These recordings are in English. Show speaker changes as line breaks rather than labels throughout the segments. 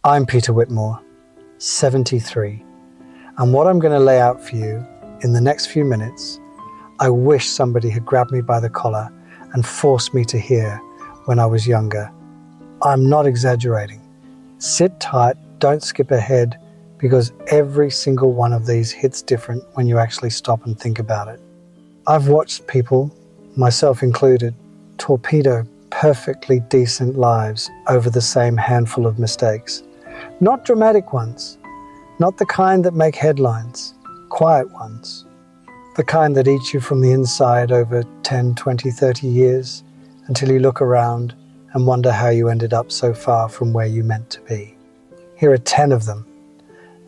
I'm Peter Whitmore, 73, and what I'm going to lay out for you in the next few minutes, I wish somebody had grabbed me by the collar and forced me to hear when I was younger. I'm not exaggerating. Sit tight, don't skip ahead, because every single one of these hits different when you actually stop and think about it. I've watched people, myself included, torpedo perfectly decent lives over the same handful of mistakes. Not dramatic ones, not the kind that make headlines, quiet ones. The kind that eat you from the inside over 10, 20, 30 years until you look around and wonder how you ended up so far from where you meant to be. Here are 10 of them,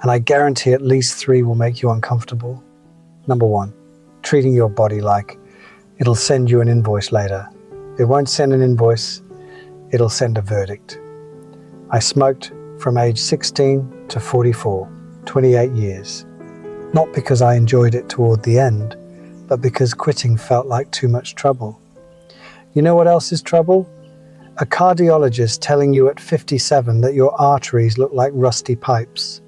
and I guarantee at least 3 will make you uncomfortable. Number 1, treating your body like it'll send you an invoice later. It won't send an invoice, it'll send a verdict. I smoked from age 16 to 44, 28 years. Not because I enjoyed it toward the end, but because quitting felt like too much trouble. You know what else is trouble? A cardiologist telling you at 57 that your arteries look like rusty pipes.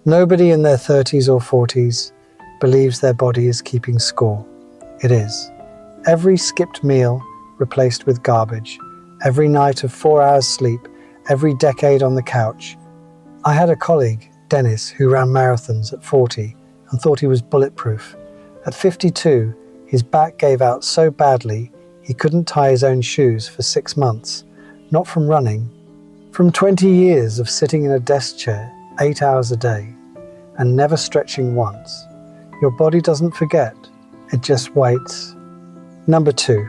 Nobody in their 30s or 40s believes their body is keeping score. It is. Every skipped meal replaced with garbage, every night of 4 hours sleep, every decade on the couch. I had a colleague, Dennis, who ran marathons at 40 and thought he was bulletproof. At 52, his back gave out so badly he couldn't tie his own shoes for 6 months, not from running, from 20 years of sitting in a desk chair 8 hours a day and never stretching once. Your body doesn't forget, it just waits. Number 2,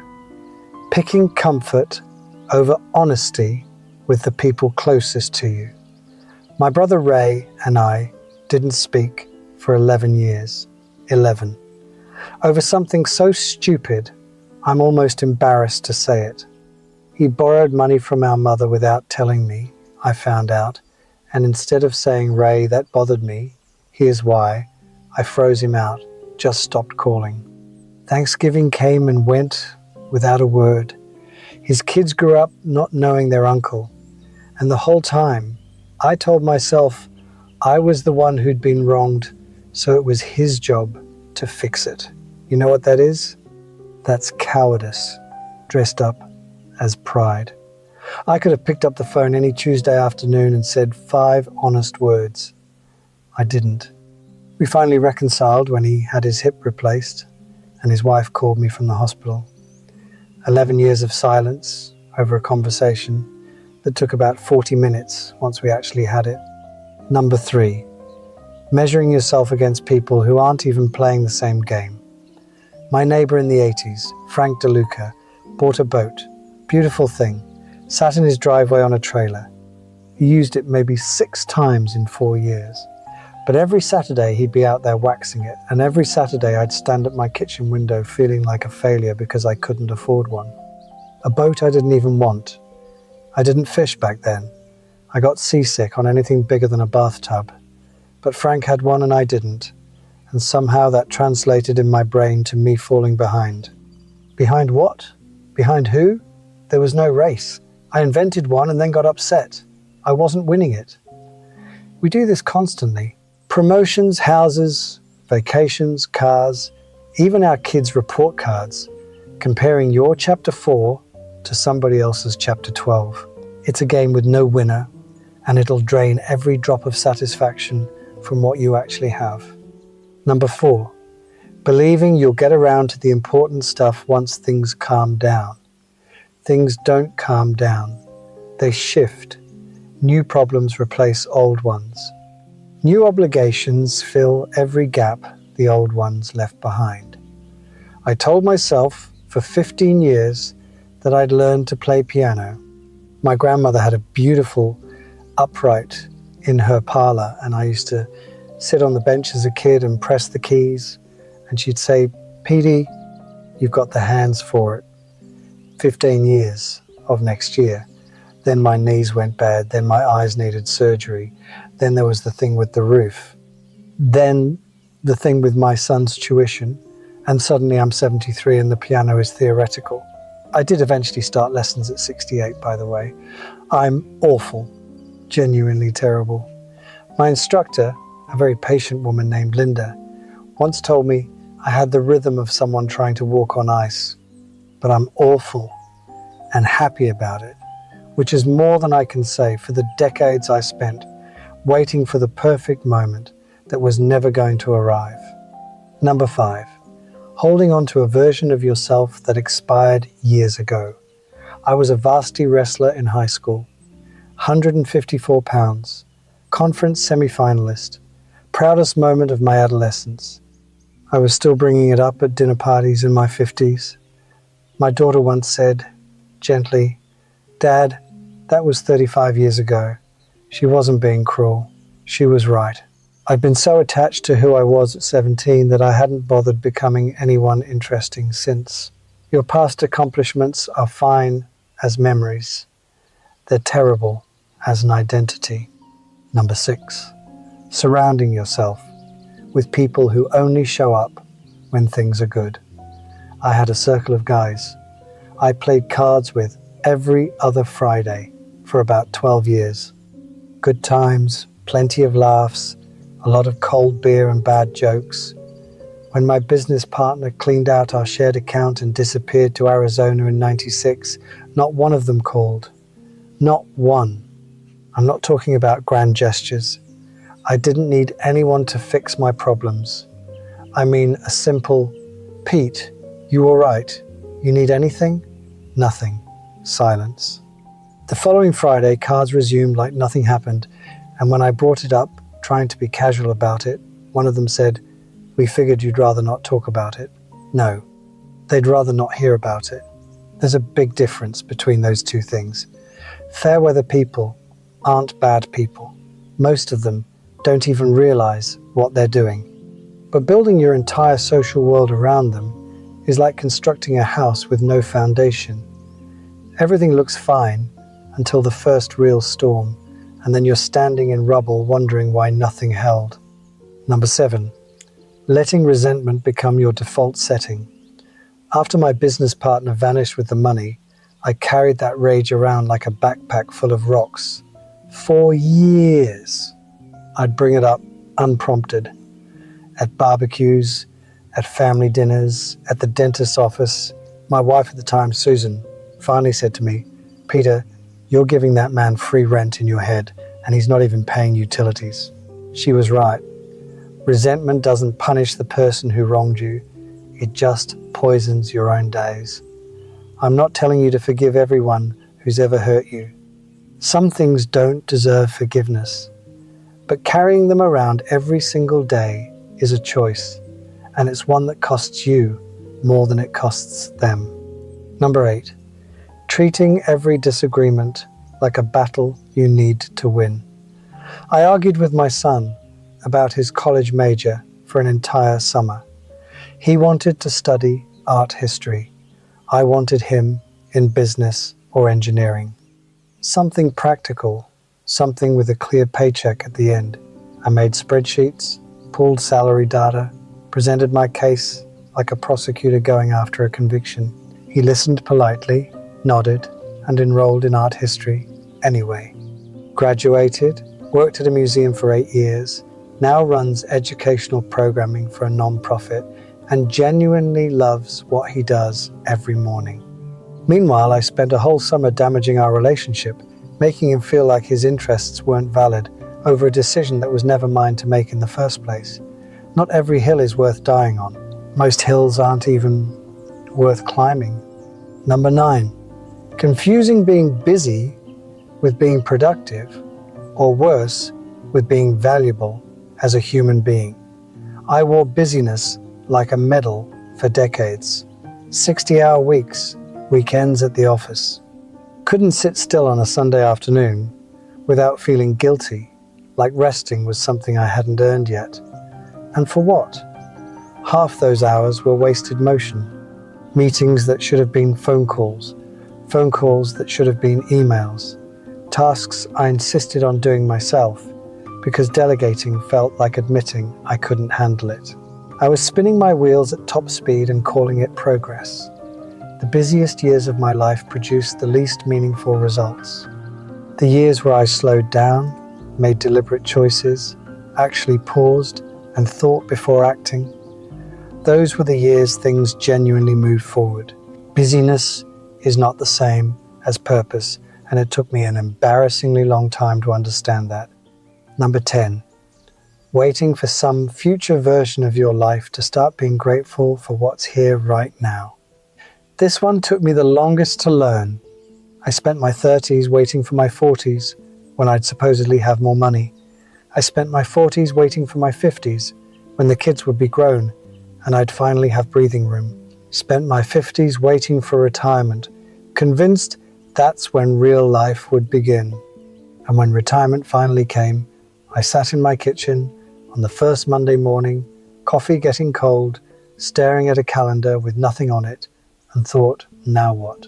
picking comfort over honesty with the people closest to you. My brother Ray and I didn't speak for 11 years. 11. Over something so stupid, I'm almost embarrassed to say it. He borrowed money from our mother without telling me, I found out, and instead of saying, Ray, that bothered me, here's why, I froze him out, just stopped calling. Thanksgiving came and went without a word. His kids grew up not knowing their uncle, and the whole time I told myself I was the one who'd been wronged, so it was his job to fix it. You know what that is? That's cowardice, dressed up as pride. I could have picked up the phone any Tuesday afternoon and said 5 honest words. I didn't. We finally reconciled when he had his hip replaced and his wife called me from the hospital. 11 years of silence over a conversation that took about 40 minutes once we actually had it. Number 3, measuring yourself against people who aren't even playing the same game. My neighbor in the 80s, Frank DeLuca, bought a boat. Beautiful thing. Sat in his driveway on a trailer. He used it maybe 6 times in 4 years. But every Saturday he'd be out there waxing it, and every Saturday I'd stand at my kitchen window feeling like a failure because I couldn't afford one. A boat I didn't even want. I didn't fish back then. I got seasick on anything bigger than a bathtub. But Frank had one and I didn't, and somehow that translated in my brain to me falling behind. Behind what? Behind who? There was no race. I invented one and then got upset. I wasn't winning it. We do this constantly. Promotions, houses, vacations, cars, even our kids' report cards, comparing your chapter 4 to somebody else's chapter 12. It's a game with no winner, and it'll drain every drop of satisfaction from what you actually have. Number 4, believing you'll get around to the important stuff once things calm down. Things don't calm down. They shift. New problems replace old ones. New obligations fill every gap the old ones left behind. I told myself for 15 years that I'd learned to play piano. My grandmother had a beautiful upright in her parlor, and I used to sit on the bench as a kid and press the keys, and she'd say, Petey, you've got the hands for it. 15 years of next year. Then my knees went bad, then my eyes needed surgery, then there was the thing with the roof, then the thing with my son's tuition, and suddenly I'm 73 and the piano is theoretical. I did eventually start lessons at 68, by the way. I'm awful. Genuinely terrible. My instructor, a very patient woman named Linda, once told me I had the rhythm of someone trying to walk on ice, but I'm awful and happy about it, which is more than I can say for the decades I spent waiting for the perfect moment that was never going to arrive. Number 5, holding on to a version of yourself that expired years ago. I was a varsity wrestler in high school, 154 pounds, conference semi-finalist, proudest moment of my adolescence. I was still bringing it up at dinner parties in my 50s. My daughter once said, gently, "Dad, that was 35 years ago." She wasn't being cruel. She was right. I'd been so attached to who I was at 17 that I hadn't bothered becoming anyone interesting since. Your past accomplishments are fine as memories. They're terrible as an identity. Number 6, surrounding yourself with people who only show up when things are good. I had a circle of guys I played cards with every other Friday for about 12 years. Good times, plenty of laughs, a lot of cold beer and bad jokes. When my business partner cleaned out our shared account and disappeared to Arizona in '96, not one of them called. Not one. I'm not talking about grand gestures. I didn't need anyone to fix my problems. I mean a simple, "Pete, you all right? You need anything?" Nothing. Silence. The following Friday, cards resumed like nothing happened, and when I brought it up, trying to be casual about it, one of them said, "We figured you'd rather not talk about it." No, they'd rather not hear about it. There's a big difference between those two things. Fair weather people aren't bad people. Most of them don't even realize what they're doing. But building your entire social world around them is like constructing a house with no foundation. Everything looks fine until the first real storm, and then you're standing in rubble wondering why nothing held. Number 7, letting resentment become your default setting. After my business partner vanished with the money, I carried that rage around like a backpack full of rocks. For years, I'd bring it up unprompted. At barbecues, at family dinners, at the dentist's office. My wife at the time, Susan, finally said to me, "Peter, you're giving that man free rent in your head, and he's not even paying utilities." She was right. Resentment doesn't punish the person who wronged you. It just poisons your own days. I'm not telling you to forgive everyone who's ever hurt you. Some things don't deserve forgiveness, but carrying them around every single day is a choice, and it's one that costs you more than it costs them. Number 8, treating every disagreement like a battle you need to win. I argued with my son about his college major for an entire summer. He wanted to study art history. I wanted him in business or engineering. Something practical, something with a clear paycheck at the end. I made spreadsheets, pulled salary data, presented my case like a prosecutor going after a conviction. He listened politely, nodded, and enrolled in art history anyway. Graduated, worked at a museum for 8 years, now runs educational programming for a non-profit, and genuinely loves what he does every morning. Meanwhile, I spent a whole summer damaging our relationship, making him feel like his interests weren't valid over a decision that was never mine to make in the first place. Not every hill is worth dying on. Most hills aren't even worth climbing. Number 9, confusing being busy with being productive, or worse, with being valuable as a human being. I wore busyness like a medal for decades. 60-hour weeks, weekends at the office. Couldn't sit still on a Sunday afternoon without feeling guilty, like resting was something I hadn't earned yet. And for what? Half those hours were wasted motion. Meetings that should have been phone calls that should have been emails, tasks I insisted on doing myself because delegating felt like admitting I couldn't handle it. I was spinning my wheels at top speed and calling it progress. The busiest years of my life produced the least meaningful results. The years where I slowed down, made deliberate choices, actually paused and thought before acting. Those were the years things genuinely moved forward. Busyness is not the same as purpose, and it took me an embarrassingly long time to understand that. Number 10, waiting for some future version of your life to start being grateful for what's here right now. This one took me the longest to learn. I spent my 30s waiting for my 40s when I'd supposedly have more money. I spent my 40s waiting for my 50s when the kids would be grown and I'd finally have breathing room. Spent my 50s waiting for retirement, convinced that's when real life would begin. And when retirement finally came, I sat in my kitchen on the first Monday morning, coffee getting cold, staring at a calendar with nothing on it, and thought, now what?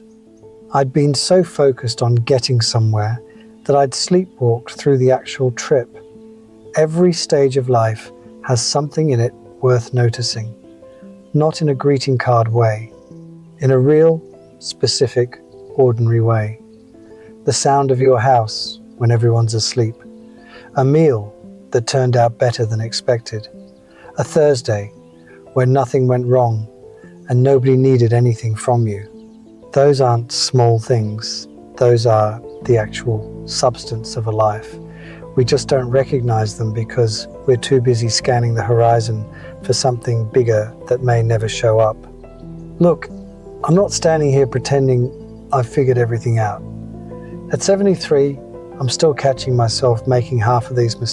I'd been so focused on getting somewhere that I'd sleepwalked through the actual trip. Every stage of life has something in it worth noticing, not in a greeting card way, in a real, specific, ordinary way. The sound of your house when everyone's asleep, a meal that turned out better than expected, a Thursday when nothing went wrong and nobody needed anything from you. Those aren't small things, those are the actual substance of a life. We just don't recognize them because we're too busy scanning the horizon for something bigger that may never show up. Look, I'm not standing here pretending I've figured everything out. At 73, I'm still catching myself making half of these mistakes.